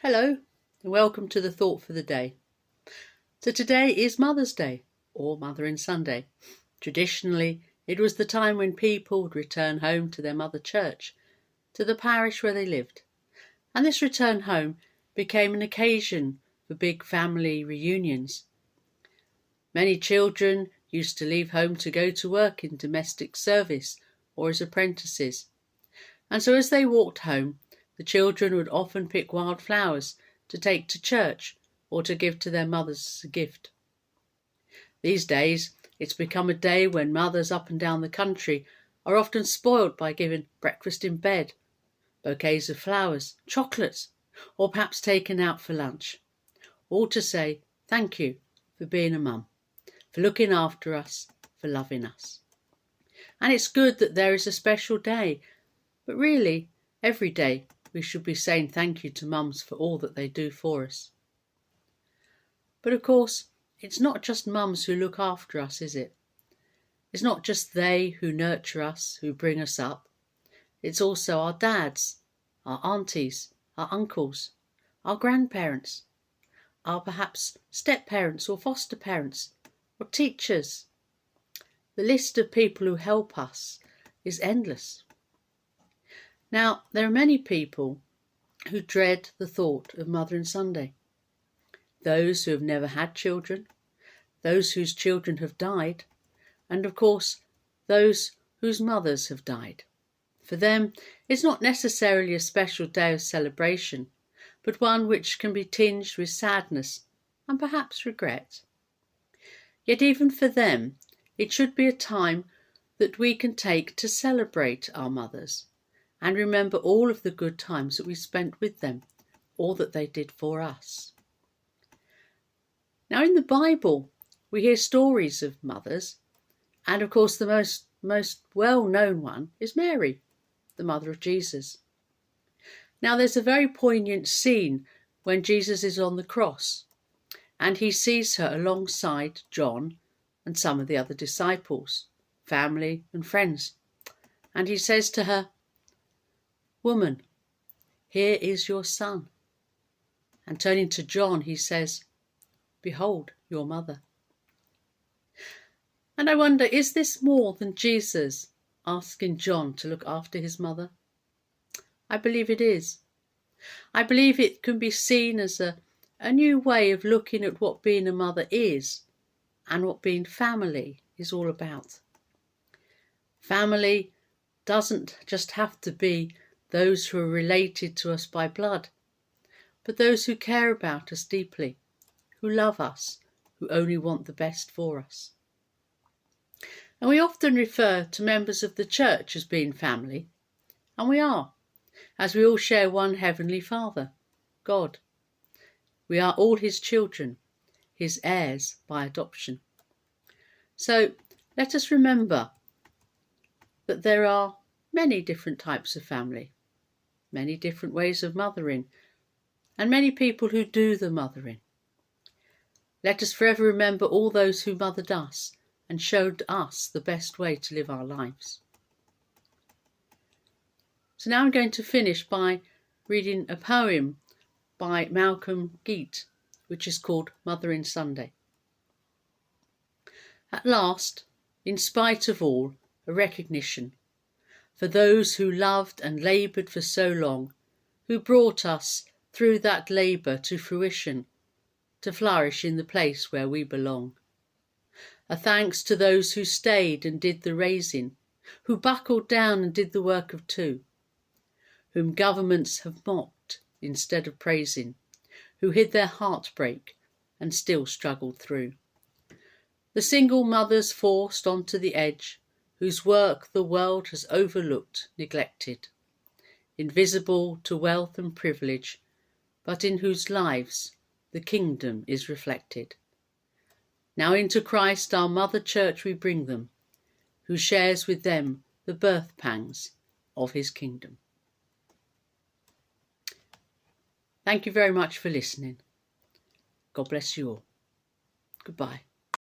Hello and welcome to the thought for the day. So today is Mother's Day, or Mothering Sunday. Traditionally, it was the time when people would return home to their mother church, to the parish where they lived. And this return home became an occasion for big family reunions. Many children used to leave home to go to work in domestic service or as apprentices. And so as they walked home, the children would often pick wild flowers to take to church or to give to their mothers as a gift. These days, it's become a day when mothers up and down the country are often spoiled by giving breakfast in bed, bouquets of flowers, chocolates, or perhaps taken out for lunch, all to say thank you for being a mum, for looking after us, for loving us. And it's good that there is a special day, but really, every day we should be saying thank you to mums for all that they do for us. But of course, it's not just mums who look after us, is it? It's not just they who nurture us, who bring us up. It's also our dads, our aunties, our uncles, our grandparents, our perhaps step-parents or foster parents, or teachers. The list of people who help us is endless. Now, there are many people who dread the thought of Mothering Sunday. Those who have never had children, those whose children have died, and of course, those whose mothers have died. For them, it's not necessarily a special day of celebration, but one which can be tinged with sadness and perhaps regret. Yet even for them, it should be a time that we can take to celebrate our mothers and remember all of the good times that we spent with them, all that they did for us. Now in the Bible, we hear stories of mothers, and of course the most well-known one is Mary, the mother of Jesus. Now there's a very poignant scene when Jesus is on the cross, and he sees her alongside John and some of the other disciples, family and friends, and he says to her, "Woman, here is your son." And turning to John, he says, "Behold your mother." And I wonder, is this more than Jesus asking John to look after his mother? I believe it is. I believe it can be seen as a new way of looking at what being a mother is and what being family is all about. Family doesn't just have to be those who are related to us by blood, but those who care about us deeply, who love us, who only want the best for us. And we often refer to members of the church as being family, and we are, as we all share one heavenly Father, God. We are all his children, his heirs by adoption. So let us remember that there are many different types of family, many different ways of mothering, and many people who do the mothering. Let us forever remember all those who mothered us and showed us the best way to live our lives. So now I'm going to finish by reading a poem by Malcolm Geet, which is called Mothering Sunday. At last, in spite of all, a recognition for those who loved and laboured for so long, who brought us through that labour to fruition, to flourish in the place where we belong. A thanks to those who stayed and did the raising, who buckled down and did the work of two, whom governments have mocked instead of praising, who hid their heartbreak and still struggled through. The single mothers forced onto the edge, whose work the world has overlooked, neglected, invisible to wealth and privilege, but in whose lives the kingdom is reflected. Now into Christ our mother church we bring them, who shares with them the birth pangs of his kingdom. Thank you very much for listening. God bless you all. Goodbye.